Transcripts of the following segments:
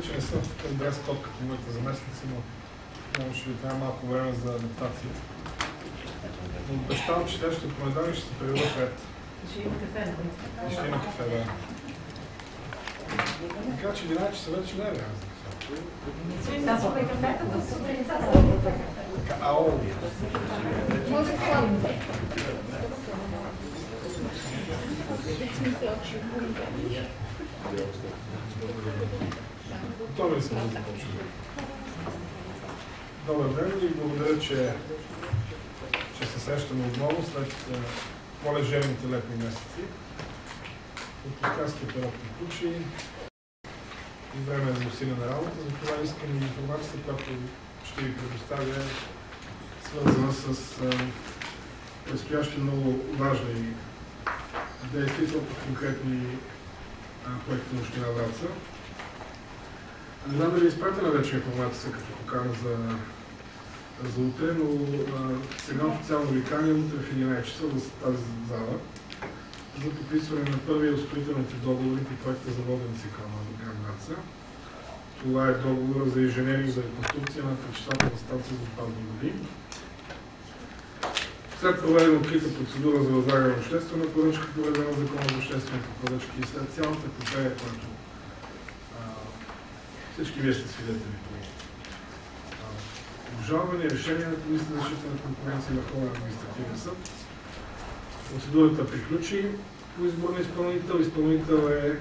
че не съм в такъв дрес-код като моите заместници, но ще ви трябва малко време за адаптация. Но обещавам, че следващия понеделник ще се приведа в ред. Ще има кафе, нали? Ще има кафе, да. Така че 11 часа вече не е време за кафе. Да, слухай кафето, да сутринта. Ау! Може да слагим. Готови ли сме да започнем? Добър ден и благодаря, че се срещаме отново след по-лежерните летни месеци. Отпусканският период приключи и време за усилена работа, затова искам и информацията, която ще ви предоставя, свързана с предстоящи много важни действия, конкретни проекти на община Враца. Не знам дали е изпратена вече информацията като покана за утре, но сега официално ви каня утре в 11 часа в тази зала за подписване на първия от строителните договори по проекта за воден цикъл на град Враца. Това е договор за инженеринг за реконструкция на пречиствателна станция за отпадни води. След проведена открита процедура за възлагане на обществена поръчка по реда на Закона за обществените поръчки и след цялата епопея, която всички вие сте свидетели по обжалване, решение на Комисията за защита на конкуренция и Върховен административен съд. Процедурата приключи по избор на изпълнител. Изпълнител е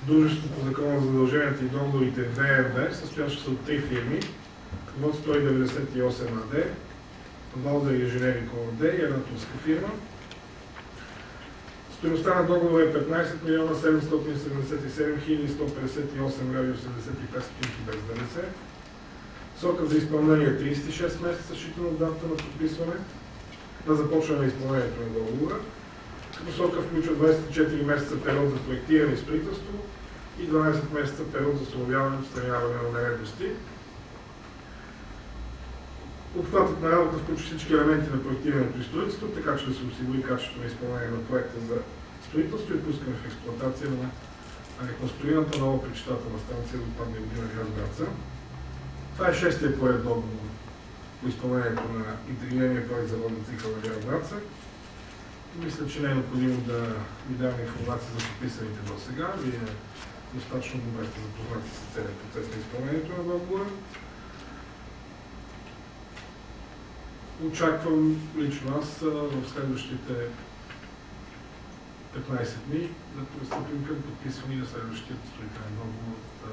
дружество по Закона за задълженията и договорите ВРВ, състоящо се от 3 фирми. Вод 198 АД, Валда инженеринг ООД и една турска фирма. Стойността на договора е 15 милиона 777 хиляди 158 лева и 85 стотинки без ДДС. Срокът за изпълнение е 36 месеца, считано от датата на подписване на започване на изпълнението на договора, като срока включва 24 месеца период за проектиране и строителство и 12 месеца период за установяване и отстраняване на нередности. Обхватът на работа включва всички елементи на проектирането и строителство, така че да се осигури качеството на изпълнение на проекта за строителство и пускане в експлоатация на реконструираната нова пречиствателна станция за отпадни води на град Враца. Това е 6-тия поред договор по изпълнението на интегрирания проект за воден цикъл на град Враца. Мисля, че не е необходимо да ви давам информация за подписаните до сега. Вие достатъчно добре сте запознати с целият процес на изпълнението на договора. Очаквам лично аз в следващите 15 дни да пристъпим към подписване на следващия строителен договор от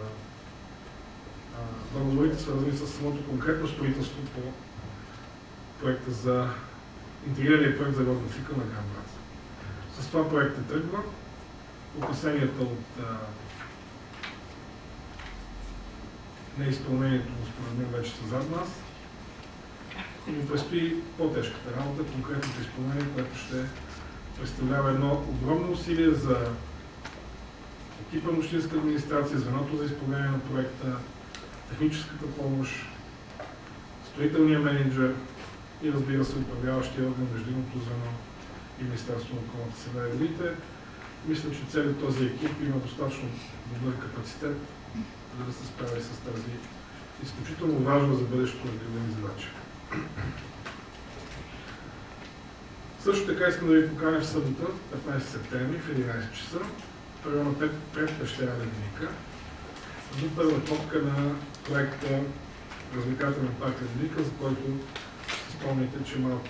договорите, свързани с самото конкретно строителство по проекта за интегрирания проект за воден цикъл на град Враца. С това проектът тръгва. Опасенията от неизпълнението му според мен вече са зад нас. И ми предстои по-тежката работа, конкретното изпълнение, което ще представлява едно огромно усилие за екипа на общинска администрация, звеното за изпълнение на проекта, техническата помощ, строителния менеджер и, разбира се, управляващия орган, междинното звено и Министерството на околната среда и водите. Мисля, че целият този екип има достатъчно добър капацитет, за да се справи с тази изключително важна за бъдещето разгледани задача. Също така искам да ви поканя в събота, 15 септември, в 11 часа, в района пред пещера Ледника, за първа топка на проекта развлекателен парк Ледника, за който спомните, че малко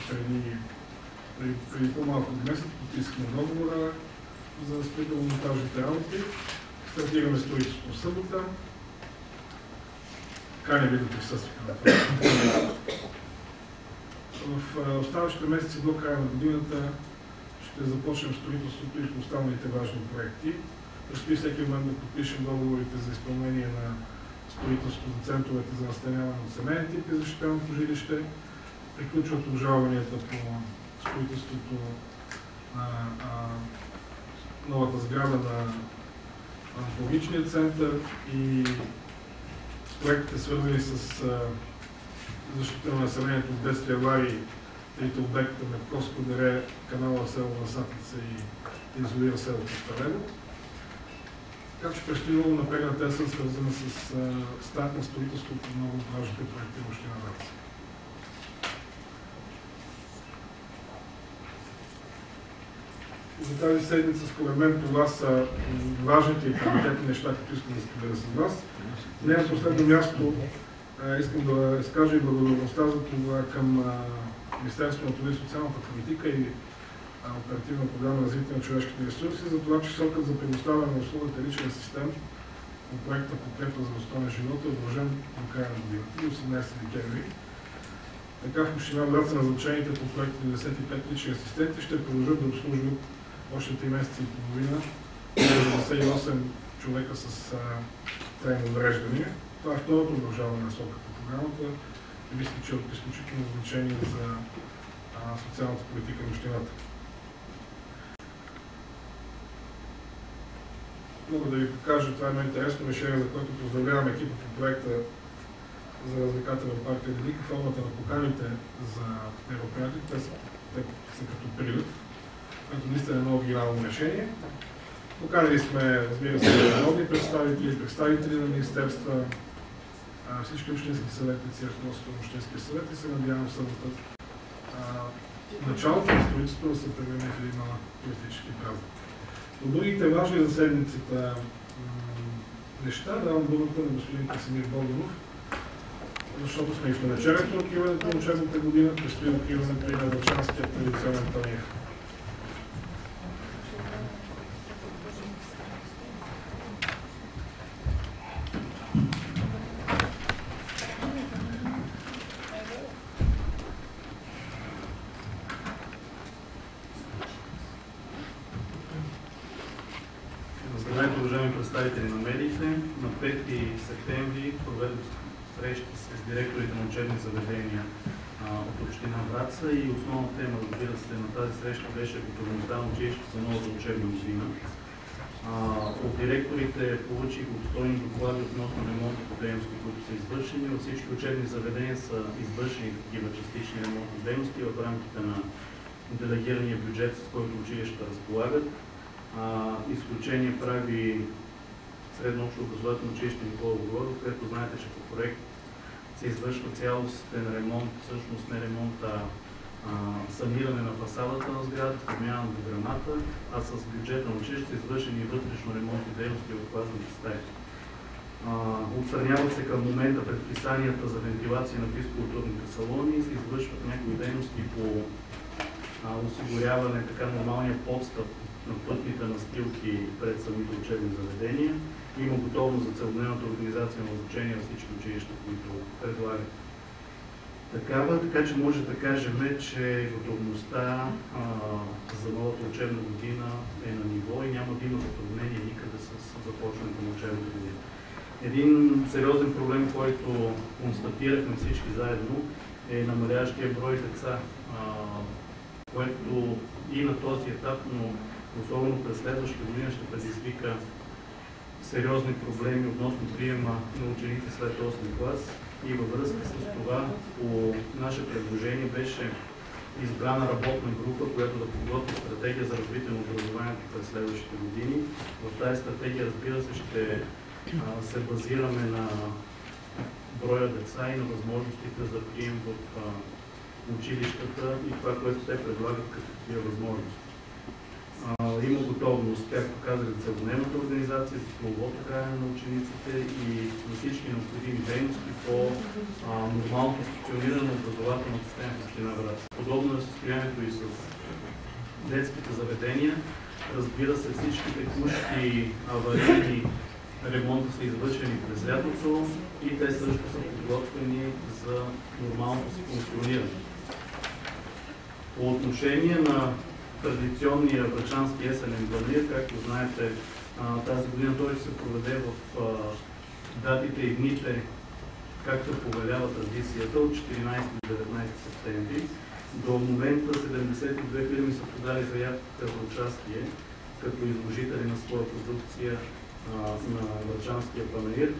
преди по-малко от месец подписахме договора за строително-монтажните работи. Стартираме строителството в събота. Каня ви да присъствате на това. В оставащите месеци до края на годината ще започнем строителството и по останалите важни проекти. Предстои всеки момент да подпишем договорите за изпълнение на строителството за центровете за настаняване от семейни типи за защитеното жилище. Приключват обжалванията по строителството на новата сграда на онкологичния център и проектите, свързани с защита на населението от бедствия аварии, трите обекта на Коско дере, канала в село Насатица и изолира селото Старево. Така че предстои много напрегната тесен, свързана с старт на строителството на много важните проекти в община Враца. За тази седмица, според мен, това са важните и приоритетни неща, които искам да споделя с вас. Не на последно място искам да изкажа и благодарността за това към Министерството на труда и социалната политика и Оперативна програма развитие на човешките ресурси, за това, че срокът за предоставяне на услугата личен асистент по проекта Подкрепа за достоен живот е удължен до края на годината, 18 декември. Така в община Враца назначените по проекта 95 лични асистенти ще продължат да обслужват още 3 месеца и половина 98 човека с трайно увреждане. Това е второто удължаване на срока по програмата и мисля, че е от изключително значение за социалната политика на общината. Мога да ви покажа, това е едно интересно решение, за което поздравявам екипа по проекта за развлекателен парк Велика, формата на поканите за мероприятия. Те са като прилет, което наистина е много гениално решение. Поканили сме, разбира се, народни представители на министерства, всички общински съветници, ръководството на общинския съвет и се надявам в събота началото на строителството да се превърне в един туристически празник. От другите важни за седмицата неща давам думата на господин Красимир Богданов, защото сме и в навечерието на откриването на учебната година, предстои откриването и на Врачанския традиционен панаир. Здравейте, уважаеми представители на медиите. На 5 септември проведох срещи с директорите на учебни заведения от община Враца и основна тема, разбира се, на тази среща беше готовността на училището за новата учебна година. От директорите получих обстойни доклади относно ремонтните дейности, които са извършени. Във всички учебни заведения са извършени такива частични ремонтни дейности в рамките на делегирания бюджет, с който училищата разполагат. Изключение прави средно общо образователно училище Никола Огородов, където знаете, че по проект се извършва цялостен ремонт, всъщност не ремонт, саниране на фасадата на сградата, подмяна на дограмата, а с бюджета на училище са извършени вътрешно ремонтни дейности в класните стаи. Отстраняват се към момента предписанията за вентилация на физкултурните салони и се извършват някои дейности по осигуряване така нормалния подстъп на пътните настилки пред самите учебни заведения. Има готовност за целодневната организация на обучение на всички училища, които предлагат така че може да кажем, че готовността за новата учебна година е на ниво и няма да има затруднение никъде с започването на учебната година. Един сериозен проблем, който констатирахме всички заедно, е намаляващия брой деца, което и на този етап, но особено през следващата година ще предизвика сериозни проблеми относно приема на ученици след 8 клас и във връзка с това по наше предложение беше избрана работна група, която да подготви стратегия за развитие на образованието през следващите години. В тази стратегия, разбира се, ще се базираме на броя деца и на възможностите за прием в училищата и това, което те предлагат като такива възможности. Има готовност, както казах, за целодневната организация, за столовото хранене на учениците и на всички необходими дейности по нормалното функциониране на образователната система в община Враца. Подобно е състоянието и с детските заведения. Разбира се, всички текущи аварийни ремонти са извършени през лятото и те също са подготвени за нормалното си функциониране. По отношение на традиционния врачански есенен панаир, както знаете, тази година той ще се проведе в датите и дните, както повелява традицията, от 14 до 19 септември. До момента 72 фирми са подали заявка за участие като изложители на своя продукция на врачанския панаир.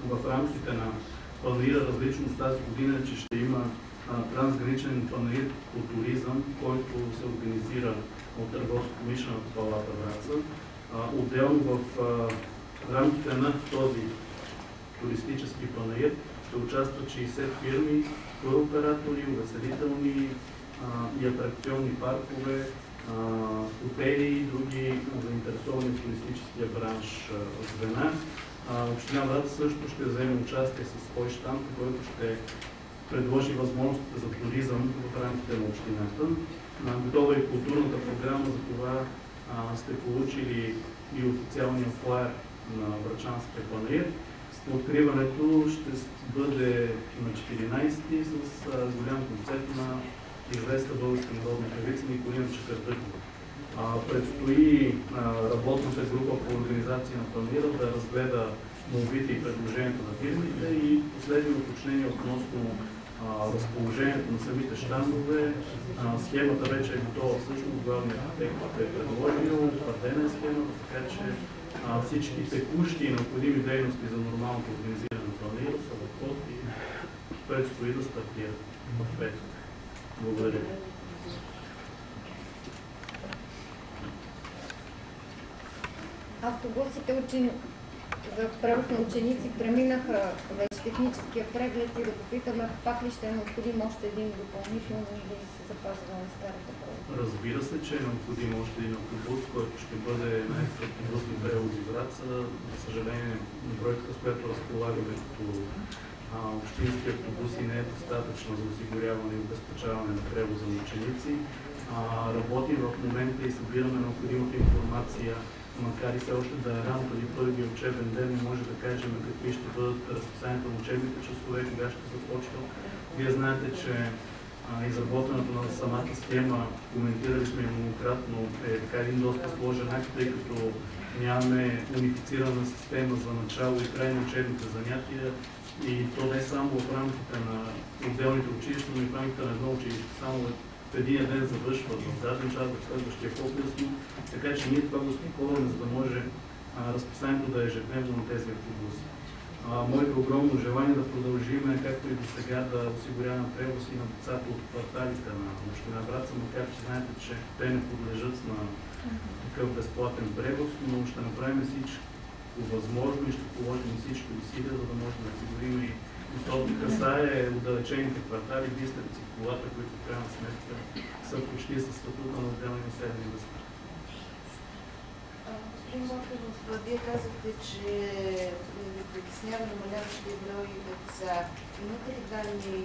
В рамките на панаира различно с тази година, че ще има трансграничен панаир по туризъм, който се организира от Търговско-промишлената палата Враца. Отделно в В рамките на този туристически панаир ще участват 60 фирми, туроператори, увеселителни и атракционни паркове, хотели и други заинтересовани в туристическия бранш звена. Община Враца също ще вземе участие със свой щанд, който ще предложи възможностите за туризъм в рамките на общината. Готова е културната програма, за това сте получили и официалния флаер на Врачанския панаир. Откриването ще бъде на 14-ти с голям концерт на известна българска народна певица Николина Чакъртъкова. Предстои работната група по организация на панаира да разгледа молбите и предложенията на фирмите и последни уточнения относно разположението на самите щандове. Схемата вече е готова, всъщност главният архитект е предложил, утвърдена е схемата, така че всички текущи и необходими дейности за нормалното организиране на панаира са в ход и предстои да стартират в петък. Благодаря. Автобусите за превоз на ученици преминаха вече техническия преглед и да попитаме пак ли ще е необходим още един допълнително или се запазва на старата превоз? Разбира се, че е необходим още един автобус, който ще бъде най-автобусни превози в Враца. За съжаление, бройката, с която разполагаме като общински автобуси, не е достатъчно за осигуряване и обезпечаване на превоза на ученици. Работим в момента и събираме необходимата информация, макар и все още да е рано преди първия учебен ден, не може да кажем какви ще бъдат разписанието на учебните часове, кога ще започва. Вие знаете, че изработването на самата схема, коментирали сме многократно, е така един доста сложен акт, тъй като нямаме унифицирана система за начало и край на учебните занятия и то не само в рамките на отделните училища, но и в рамките на едно училище. Само в един ден завършват в даден час, в следващия по-късно. Така че ние това го споковаме, за да може разписанието да е ежедневно на тези автобуси. Моето огромно желание да продължим, както и до сега, да осигуряваме превоз и на децата от кварталите на община Враца, макар че знаете, че те не подлежат на такъв безплатен превоз, но ще направим всичко възможно и ще положим всички усилия, за да може да осигурим и защото касае отдалечените квартали, Бистрици, колата, които в крайна сметка са почти със статута на отделни населени места. Господин Мокров, вие казахте, че ви притеснява намаляващия брой деца. Имате ли данни,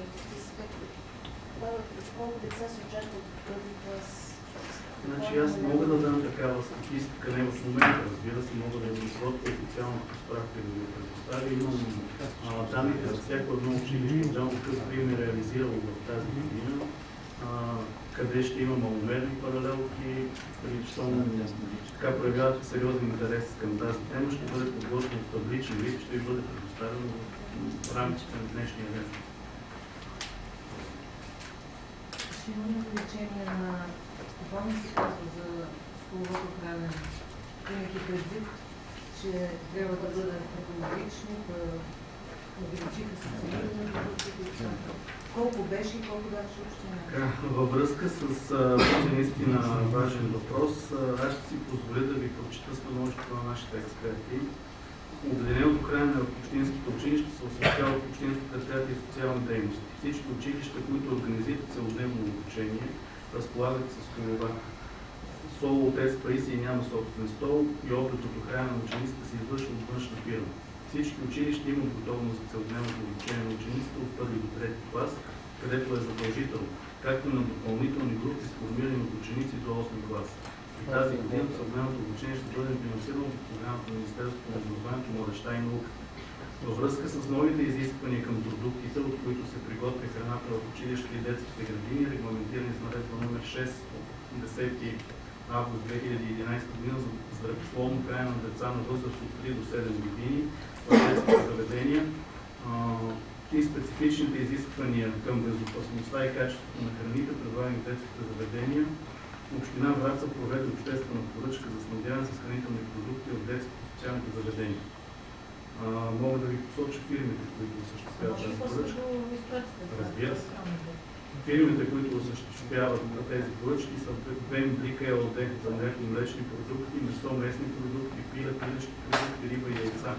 колко деца се очакват в първи клас? Значи аз мога да дам такава статистика, не в момента, разбира се, мога да изработя официалната справка и да ви предоставя. Имам данните за всяко едно училище, отделно какъв пример е реализирал в тази година, къде ще има маломерни паралелки, щом така проявявате сериозен интерес към тази тема, ще бъде подготвен в табличен вид, ще ви бъде предоставено в рамките на днешния ден. Ще има увеличение на болниците за столовото хранене. Имайки предвид, че трябва да бъдат екологични, да увеличиха се цените на продуктите. Колко беше и колко дадеше община? Във връзка с този наистина важен въпрос, аз ще си позволя да ви прочита становището на нашите експерти. Обединеното хранене в общинските училища се осъществява от общинските предприятия и социални дейности. Всички училища, които организират целодневно обучение, разполагат с столова. Соло от Паисия няма собствен стол и облечното хранене на учениците се извършва от външна фирма. Всички училища имат готовност за целодневното обучение на учениците от 1 до 3 клас, където е задължително, както и на допълнителни групи, сформирани от ученици до 8 клас. И тази година целодневното обучение ще бъде финансирано от програмата на Министерството на образованието, младежта и науката. Във връзка с новите изисквания към продуктите, от които се приготвя храната в училищата и детските градини, регламентирани с наредба номер 6 от 10 август 2011 година за здравословно хранене на деца на възраст от 3 до 7 години в детските заведения и специфичните изисквания към безопасността и качеството на храните, предлагани в детските заведения, община Враца проведе обществена поръчка за снабдяване с хранителни продукти от детските и социалните заведения. Мога да ви посоча фирмите, които осъществяват тази поръчка. Разбира се. Фирмите, които осъществяват на тези поръчки са Брика ЕОД за млеко и млечни продукти, месо, месни продукти, пиле, пилешки продукти, риба и яйца.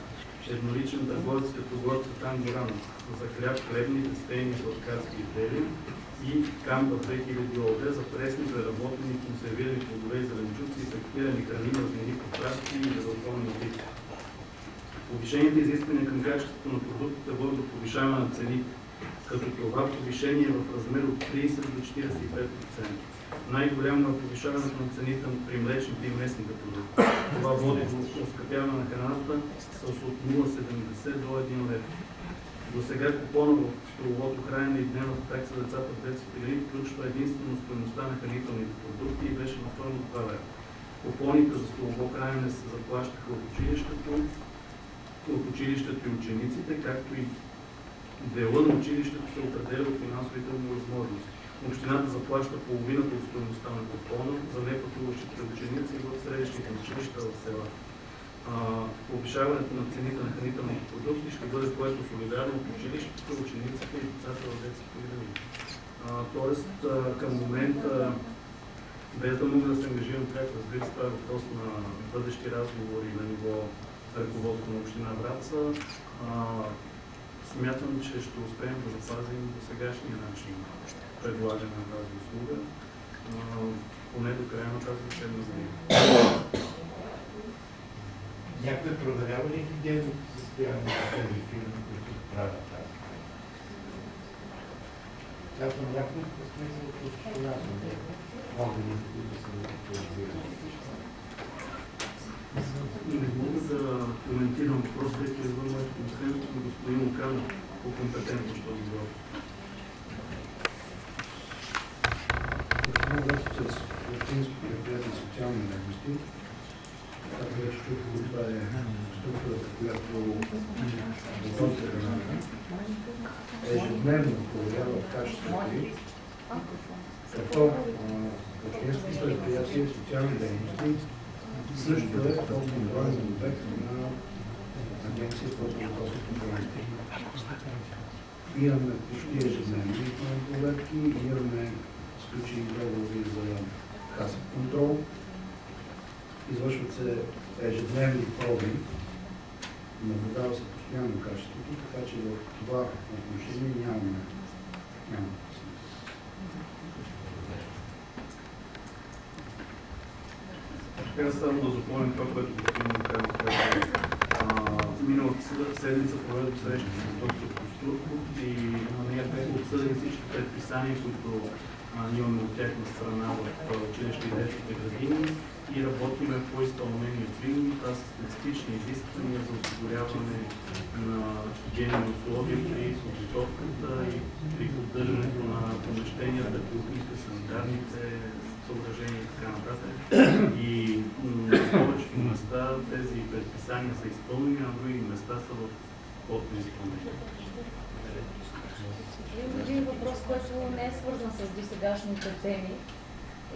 Едноличен търговец като город Цветан Горанов за хляб, хлебни, тестейни, сладкарски изделия и Камба 2000 ООД за пресни, преработени, консервирани плодове и зеленчуци и пакетирани храни, мазнини, поправки и безалкохолни напитки. Повишените изисквания към качеството на продуктите водят до повишаване на цените, като това повишение е в размер от 30 до 45%. Най-голямо е повишаването на цените при млечните и местните продукти. Това води до оскъпяване на храната с от 0,70 до 1 лев. До сега купона в столовото хранене и дневната такса за децата в детски градини включва единствено стойността на хранителните продукти и беше на стойност 2 лева. Купоните за столово хранене се заплащаха от училището и учениците, както и дела на училището се определя от финансовите му възможности. Общината заплаща половината от стойността на купона за непътуващите ученици в средищните училища в села. Повишаването на цените на хранителните продукти ще бъде поето солидарно от училищата, учениците и децата в детските градини. Тоест, към момента, без да мога да се ангажирам пряко, разбира се, това е въпрос на бъдещи разговори на ниво ръководство на община Враца, смятам, че ще успеем да запазим до сегашния начин предлагане на тази услуга, поне до края на тази учебна година. Някой проверява ли хигиенното състояние на тези фирми, които правят тази? Аз съм някакъв смисъл от понятно органите, които са актуализирани. Не мога да коментирам въпрос, тъй като извън моето компетентност на господин Луканов по компетентност този въпрос. Господин Врасов, с Общинско предприятие социални дейности, както вече чухме, това е структурата, която работи храната, ежедневно проверява качеството ѝ, като Общинско предприятие социални дейности също е контролен обект на Агенцията по безопасност на храните. Имаме почти ежедневни проверки, имаме сключени договори за касов контрол, извършват се ежедневни проби, наблюдава се постоянно качеството, така че в това отношение нямаме. Така само да допълним това, което господин Луканов каза. Миналата седмица проведох среща с доктор Костурков и на нея бяха обсъдени всички предписания, които имаме от тяхна страна в училище и детските градини и работиме по изпълнението им. Това са специфични изисквания за осигуряване на хигиенни условия при подготовката и при поддържането на помещенията, кухните, санитарните съображения и така нататък. И на повечето места тези предписания са изпълнени, а други места са в ход на изпълнение. Един въпрос, който не е свързан с досегашните теми.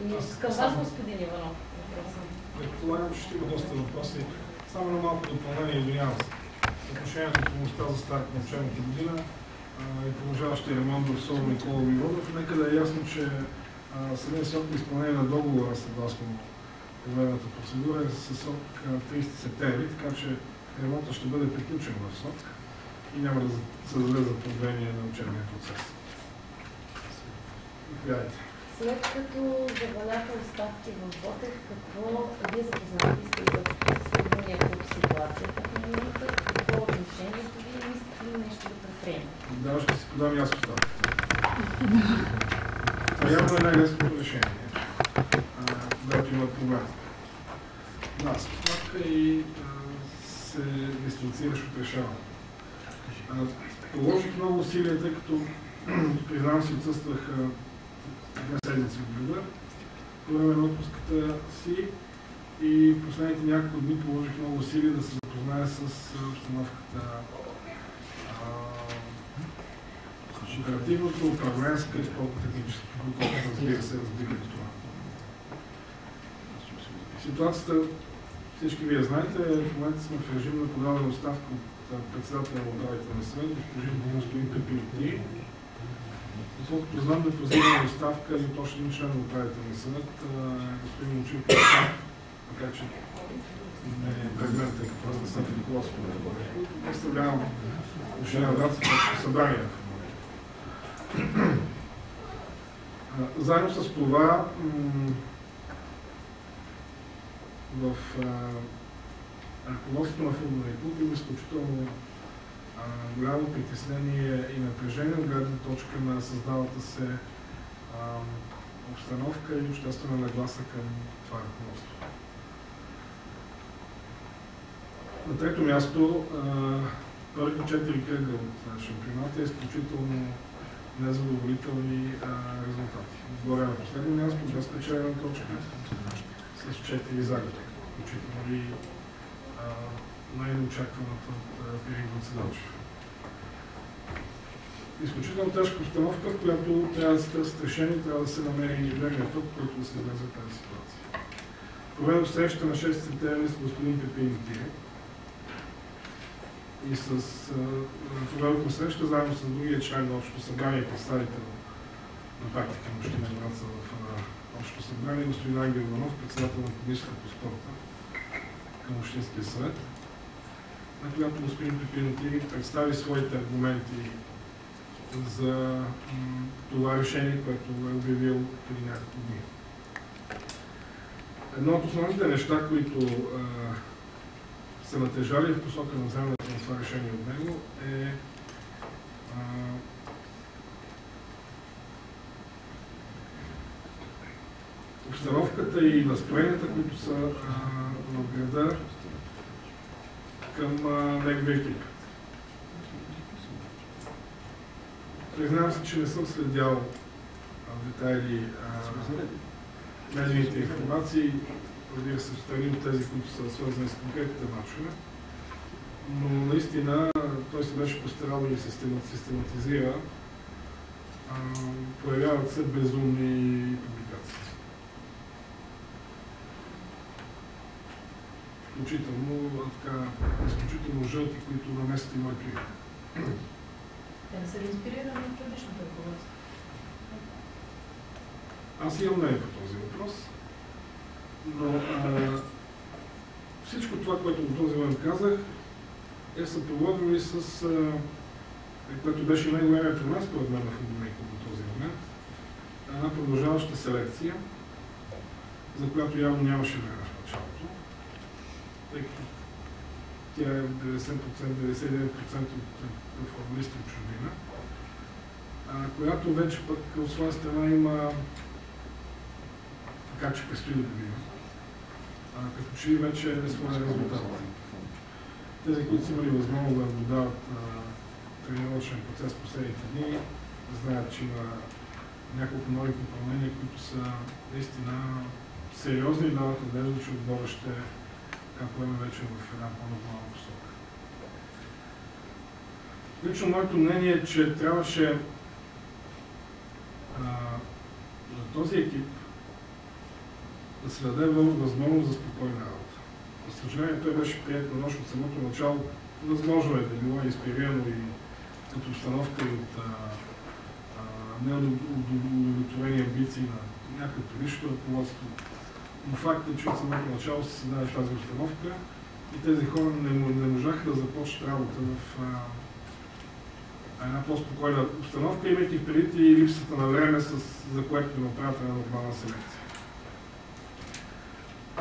И към вас, господин Иванов. Предполагам, че ще има доста въпроси. Само на малко допълнение, извинявам се. Отношението на помощта за старт на учебната година и продължаващия ремонт в село Никола Миродов. Нека да е ясно, че самият срок на изпълнение на договора, съгласно проведената процедура, е със срок 30 септември, така че ремонтът ще бъде приключен в срок и няма да създаде затруднение на учебния процес. След като заваляха оставки в Ботев, какво вие запознати сте за някаква ситуацията в момента? Какво отношението ви и мислите ли нещо да предприемете? Да, ще си подам и аз оставка. Това явно е най-лесното решение, когато има проблем. Да, с оставка и се дистанцираш от решаване. Положих много усилия, тъй като признавам си отсъствах 2 седмици в града, по време на отпуската си и последните няколко дни положих много усилия да се запозная с обстановката оперативното, управленска и спортно-техническа, които разбира се разбиха до това. Ситуацията, всички вие знаете, в момента сме в режим на подаване оставка от председателя на управителния съвет, господин Стоин Капилти, Доколкото знам, да позираме оставка и от още един член на управителния съвет, господин Мочилко, така че не е предмет, тъй като аз не съм филиколог, представлявам община Враца в събрание. Заедно с това, в ръководството на футболния клуб има изключително голямо притеснение и напрежение от гледна точка на създалата се обстановка и обществена нагласа към това ръководство. На трето място, първите 4 кръга от шампионата е изключително незадоволителни резултати. Отгоре на последно място, без спечелена точка, с 4 загуби, включително и най-неочакваната от Пирин Седалчев. Изключително тежка установка, в която трябва да се търсят решение, трябва да се намери верния път, който да се излезе тази ситуация. Проведох среща на 6 септември с господин Пепин Тире и проведохме среща заедно с другия член на Общото събрание и представител на практика на община Враца в Общото събрание, господин Ангел Иванов, председател на комисията по спорта към Общинския съвет, на която господин Пепин Тире представи своите аргументи за това решение, което е обявил преди няколко дни. Едно от основните неща, които са натежали в посока на вземането на това решение от него е обстановката и настроенията, които са в града към неговия екип. Признавам се, че не съм следял в детайли медийните информации, разбира се, страни от тези, които са свързани с конкретните мачове, но наистина той се беше постарал да ги систематизира. Появяват се безумни публикации. Изключително жълти, които наместят и моето име. Те не са ли инспирирани от предишното ръководство? Аз имам мнение по този въпрос, но всичко това, което до този момент казах, е съпроводено и с, което беше най-големия при нас, според мен на футболния клуб до този момент, една продължаваща селекция, за която явно нямаше време в началото, тъй като тя е 99% от футболисти от чужбина, която вече пък от своя страна има, така че предстои да видим, като че вече е своя резултат. Тези, които са имали възможност да наблюдават тренировъчен процес последните дни, знаят, че има няколко нови попълнения, които са наистина сериозни и дават надежда, че отбора ще поеме вече в една по-нормална посока. Лично моето мнение е, че трябваше за този екип да се даде възможност за спокойна работа. За съжаление, той беше прият на нощ от самото начало. Възможно е да било инспирирано и като установка и от неудовлетворени амбиции на някакво предишното ръководство. Но факт е, че от самото начало се създаде тази установка и тези хора не можаха да започнат работа в една по-спокойна установка, имайки предвид и липсата на време, за което да направят една нормална селекция.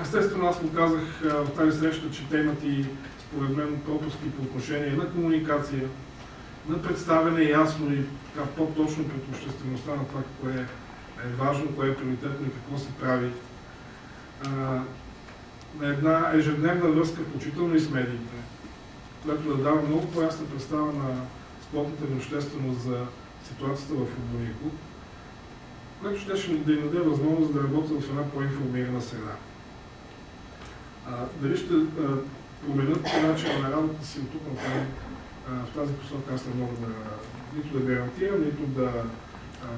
Естествено, аз му казах в тази среща, че те имат и, според мен, пропуски по отношение на комуникация, на представяне ясно и по-точно пред обществеността на това, кое е важно, кое е приоритетно и какво се прави. На една ежедневна връзка, включително и с медиите, която да дава много по-ясна представа на спортната ни общественост за ситуацията в футболния клуб, което ще да им даде възможност да работят в една по-информирана среда. Дали ще променят начина на работа си от тук натам, в тази посока аз не мога нито да гарантирам, нито да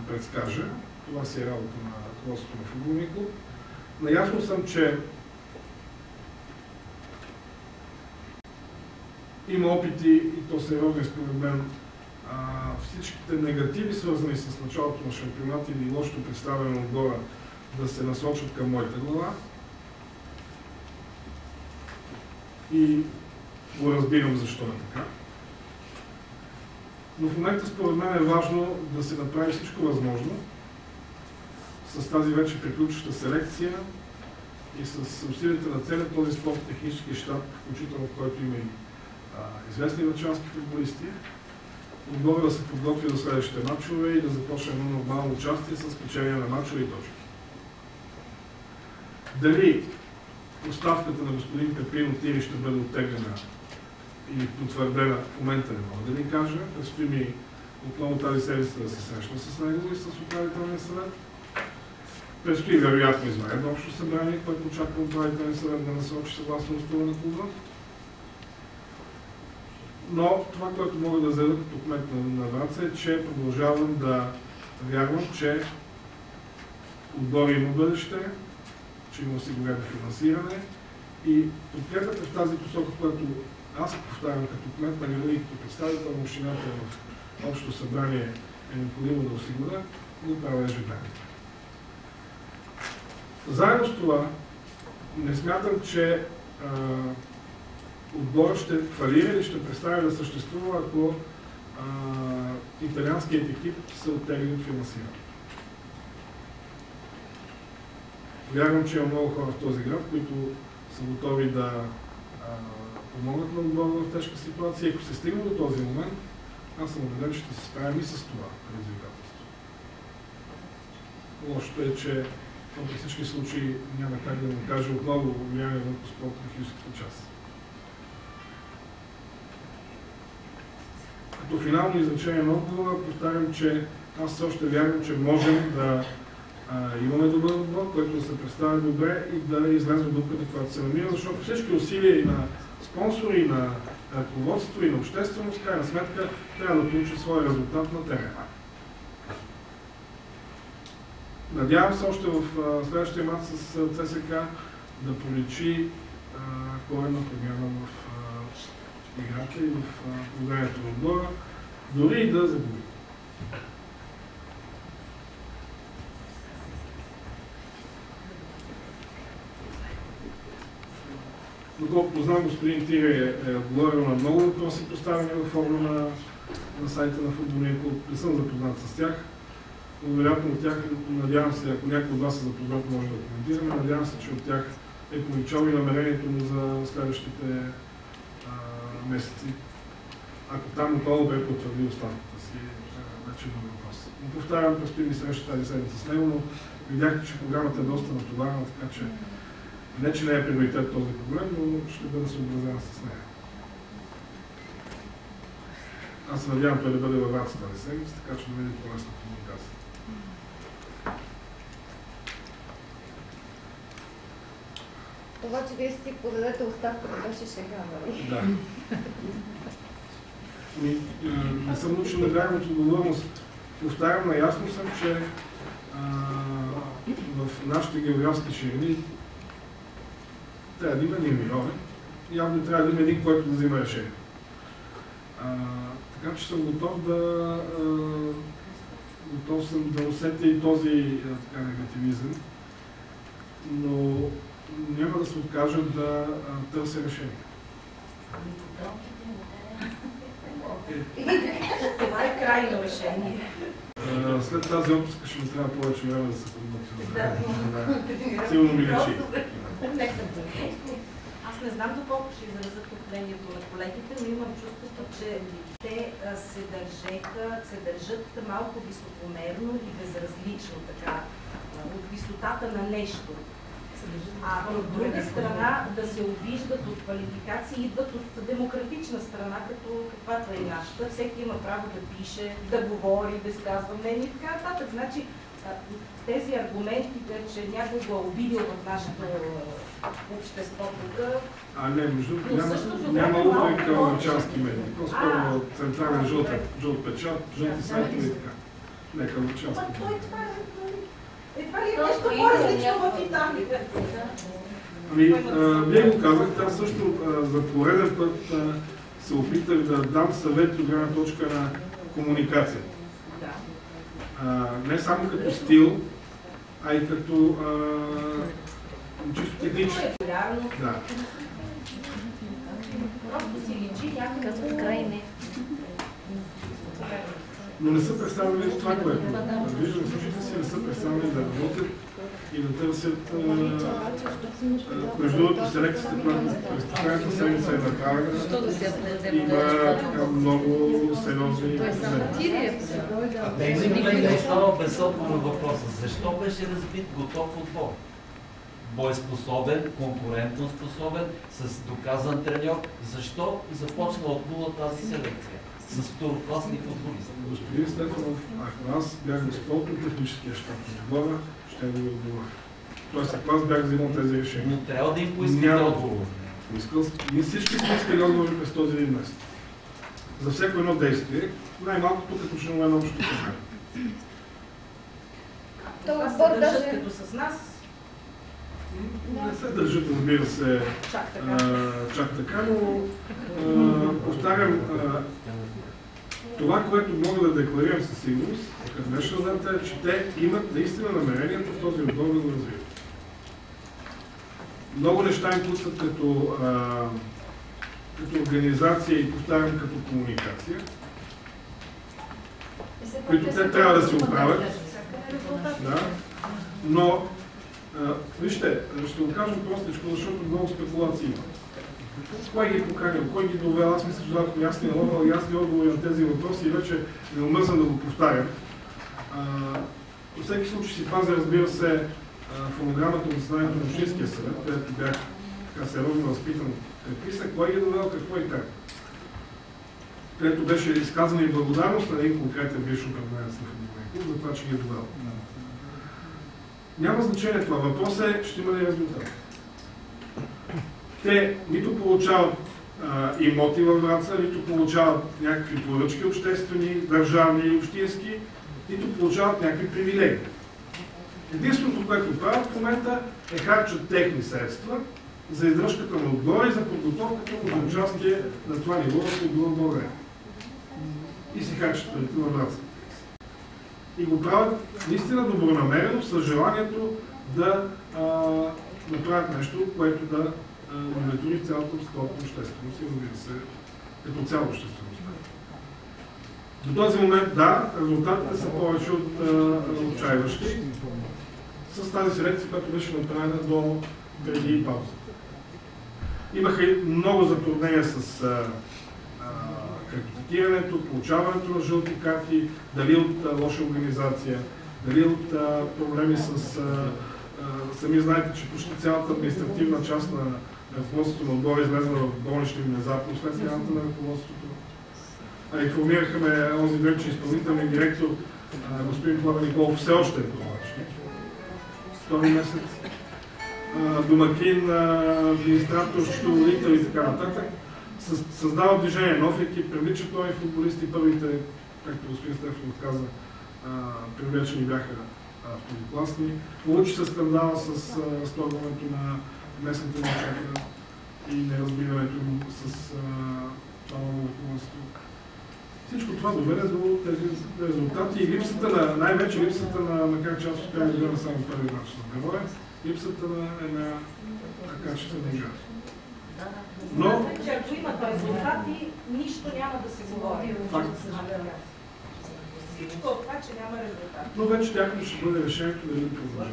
предскажа. Това си е работа на ръководството на футболния клуб. Наясно съм, че има опити, и то сериозни според мен, всичките негативи, свързани с началото на шампионат или лошото представяне на отбора, да се насочат към моята глава. И го разбирам защо е така. Но в момента според мен е важно да се направи всичко възможно с тази вече приключваща селекция и с усилията на целият този спортно-технически щаб, включително в който има и известни врачански футболисти, отбора да се подготви до следващите матчове и да започне едно нормално участие с печение на матчове и точки. Дали оставката на господин Пепин от Ири ще бъде оттеглена и потвърдена, в момента не мога да ви кажа. Предстои ми отново тази седмица да се срещна с него и с управителния съвет. Предстои вероятно извънредно общо събрание, което очаква управителния съвет да насочи съгласно устава на клуба. Но това, което мога да заявя като кмет на Враца е, че продължавам да вярвам, че отбор има бъдеще, че има осигурено финансиране и подкрепата в тази посока, която аз повтарям като кмет на града и като представител на общината в общото събрание е необходимо да осигуря, го правя ежедневно. Заедно с това не смятам, че отборът ще фалира или ще представя да съществува, ако италианският екип се оттегли от финансиране. Вярвам, че има много хора в този град, които са готови да помогнат на отбора в тежка ситуация. Ако се стигне до този момент, аз съм убеден, че ще се справим и с това предизвикателство. Лошото е, че при всички случаи няма как да му каже отново влияние върху спортно-техническата част. Като финално изречение на отговора повтарям, че аз все още вярвам, че можем да имаме добър отбор, който да се представя добре и да излезе от дупката, която се намира, защото всички усилия и на спонсори, и на ръководство, и на общественост, крайна сметка, трябва да получи своя резултат на терена. Надявам се още в следващия мач с ЦСК да проличи коренна промяна в играта и в поведението на отбора, дори и да загуби. Доколкото знам, господин Тире е отговорил на много въпроси, поставени във форма на сайта на футболния клуб. Не съм запознат с тях, но вероятно от тях, надявам се, ако някой от вас е запознат, може да коментираме, надявам се, че от тях е помечал и намерението му за следващите месеци. Ако там отново бе потвърдил оставката си, вече е много въпрос. Но повтарям, предстои ми среща тази седмица с него, но видяхте, че програмата е доста натоварена, така че не, че не е приоритет този проблем, но ще бъде съобразен с нея. Аз се надявам той да бъде във Враца тази седмица, така че да види по-лесна комуникация. Това, че вие си подадете оставката, беше шега, нали? Да. Не съм научил да гледам от отговорност. Повтарям, наясно съм, че в нашите географски ширини трябва да има един милион. Явно трябва да има един, който да взима решение. Така че съм готов да усетя и този негативизъм, но няма да се откажа да търся решение. Това е крайно решение. След тази отпуска ще ми трябва повече време да се подготвя. Силно ми лечи. Аз не знам доколко ще изразят мнението на колегите, но имам чувството, че те се държат малко високомерно и безразлично, така, от висотата на нещо. А от друга страна да се обиждат от квалификации, идват от демократична страна, като каквато е нашата. Всеки има право да пише, да говори, да изказва мнение и така нататък. Значи тези аргументи, че някой го е обидил в нашето общество тук. Не, между няма упрек към лъчански медии. По-скоро централен жълт печат, жълти сайтове и така. Не към лъчански медии. Едва ли е нещо по-различно в Италия? Вие го казахте, аз също за пореден път се опитах да дам съвет от гледна точка на комуникацията. Да. Не само като стил, а и като чисто технически. Да. Просто си личи някакъв Казва така и не. Но не са представили това, което виждам, случаите си не са представили да работят и да търсят. Между другото, селекцията, която през последната седмица е направена, има много сериозни проблеми. Не става без отговор на въпроса. Защо беше разбит готов отбор? Боеспособен, конкурентно способен, с доказан треньор. Защо започна от нула тази селекция? С второкласни футболисти. Господин Стефанов, ако аз бях в спортно-техническия щаб на отбора, ще да ви отговоря. Тоест, ако аз бях взимал тези решения. Но трябва да им поискате отговор. Ние всички сме искали отговори през този един месец. За всяко едно действие, най-малкото като членове на общото събрание. Това се държат като с нас. Не се държат, разбира се, чак така, но повтарям, това, което мога да декларирам със сигурност, към днешна дата е, че те имат наистина намерението в този отбор да го развиват. Много неща им пуснат като организация и повтарям като комуникация, които те трябва да се оправят. Да. Но вижте, ще го кажем простичко, защото много спекулации има. Кой ги поканил, кой ги довел? Аз мисля, че това ясни отговори на тези въпроси и вече не омързам да го повтарям. Във всеки случай си пазя, разбира се, фонограмата от заседанието на Общинския съвет, където бях така сериозно възпитан какви са, кой ги довел, какво и как. Където беше изказана и благодарност на един конкретен бивш управленец на футболния клуб за това, че ги е довел. Няма значение това. Въпросът е, ще има ли резултат. Те нито получават имоти във Враца, нито получават някакви поръчки обществени, държавни и общински, нито получават някакви привилегии. Единственото, което правят в момента е харчат техни средства за издръжката на отбора и за подготовката му за участие на това ниво в футбола в България. И си харчат парите на Враца. И го правят наистина добронамерено, с желанието да направят нещо, което да удовлетвори цялата спортна общественост и, разбира се, като цяло общественост. До този момент, да, резултатите са повече от отчаиващи с тази селекция, която беше направена до преди пауза. Имаха и много затруднения с кредитирането, получаването на жълти карти, дали от лоша организация, дали от проблеми с... Сами знаете, че почти цялата административна част на ръководството на отбора излезна в болнични внезапно след смяната на ръководството. Информирахме онзи ден, че изпълнителният директор господин Пламен Николов все още е болнични. Втори месец. Домакин, администратор, счетоводител и така нататък. Създава движение нов екип, привличат нови футболисти, първите, както господин Стефанов каза, привлечени бяха второкласни. Получи се скандала с разторгването на местната началка и неразбирането им с това ново ръководство. Всичко това доведе до тези резултати и липсата на, най-вече липсата на, макар че аз успях да гледам само първи начин на Героя, липсата на една качествена игра. Но... Ако имат резултати, нищо няма да се говори. Всичко от това, че няма резултати. Но вече тяхно ще бъде решението дали да продължи.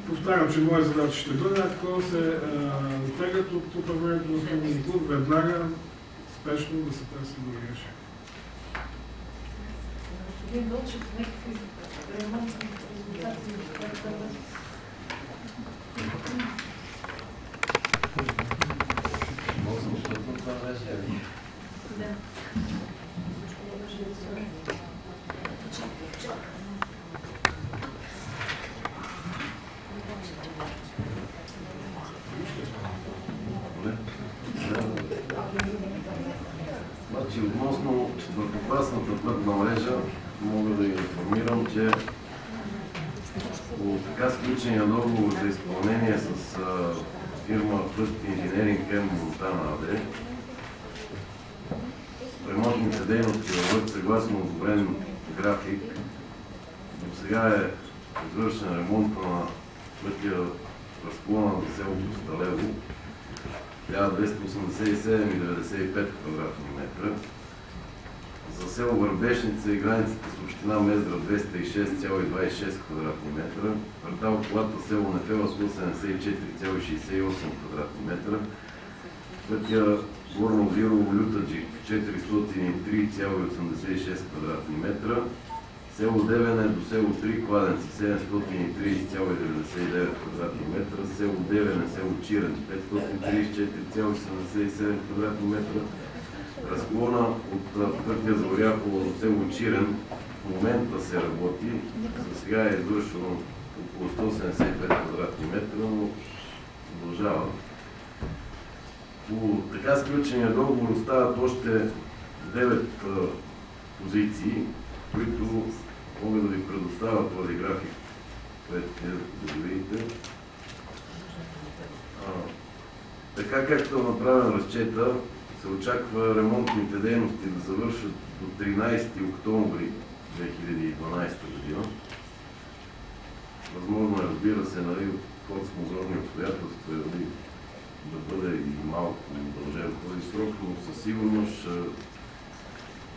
Повтарям, че моя задача ще бъде, ако се оттеглят от управлението на футболния клуб, веднага спешно да се търси други решения. Господин Вълчев, някакви ремонтни резултати, Значи, относно четвъртокласната пътна мрежа, мога да ви информирам, че по така сключения договор за изпълнение с фирма Път Инженеринг М Монтана АД, ремонтните ремонтните дейности върват съгласно одобрен график. До сега е извършен ремонт на пътя разклона за селото Сталево 1287,95 квадратни метра. За село Върбешница и границата с община Мездра 206,26 квадратни метра. Квартал Колата село Нефела 174,68 квадратни метра. Пътя Горно Вирово Лютаджик 403,86 квадратни метра. Село Девене до село 3 Кладенци 730,99 квадратни метра. Село Девене, село Чирен 534,77 квадратни метра. Разклона от пътя за Оряхово до село Чирен в момента се работи. За сега е извършено около 175 квадратни метра, но продължава. По така сключения договор остават още 9 позиции, които могат да ви предоставят този график, което да видите. Така както е направен разчета, се очаква ремонтните дейности да завършат до 13 октомври 2012 година. Възможно е, разбира се, от форс-мажорни обстоятелства да бъде и малко удължен този срок, но със сигурност ще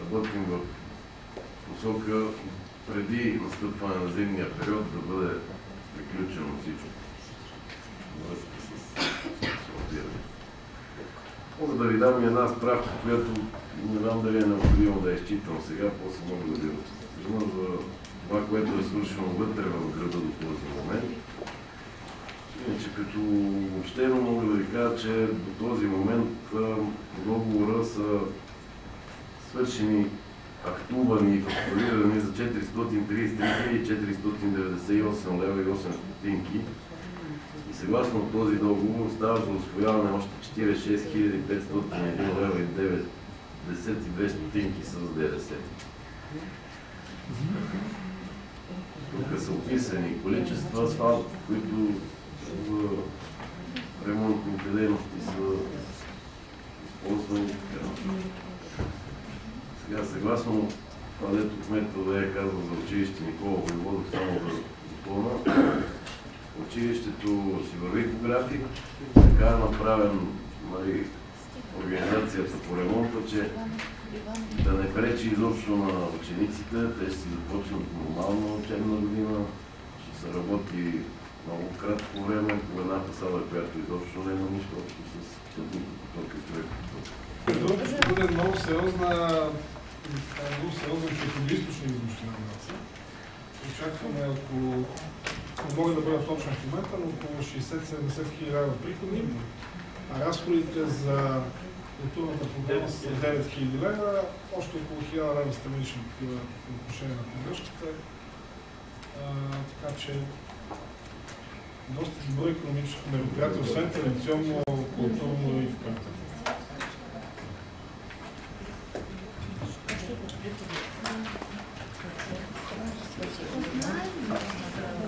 работим в посока преди настъпване на зимния период да бъде приключено всичко. Връзка с асфалтиране. Мога да ви дам и една справка, която не знам дали е необходимо да я изчитам сега, после мога да ви разкажа за това, което е свършено вътре в града до този момент. Иначе като общено мога да ви кажа, че до този момент договора са свършени, актувани и фактурирани за 433 498 лева и 8 стотинки. И съгласно този договор остава за усвояване още 46 501 лева и 92 стотинки с ДДС. Тук са описани количества асфалт, които за ремонтните дейности са използвани. Сега, съгласно това, дето кметът да е казал за училище Никола Войводов, само да допълна, училището си върви по график, така е направен организацията по ремонта, че да не пречи изобщо на учениците. Те ще си започнат нормално учебна година, ще се работи много кратко време по една фасада, която изобщо не има нищо общо с пътните потоки човек. Ще бъде много сериозен източник за община Враца. Очакваме около, не мога да бъда точен в момента, но около 60-70 хиляди лева приходи, а разходите за културната програма са 9 хиляди лева, още около 1000 лева странични такива по отношение на поддръжката. Така че доста добро икономическо мероприятие, освен традиционно, културно и така.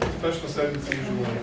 Успешна седмица и желание.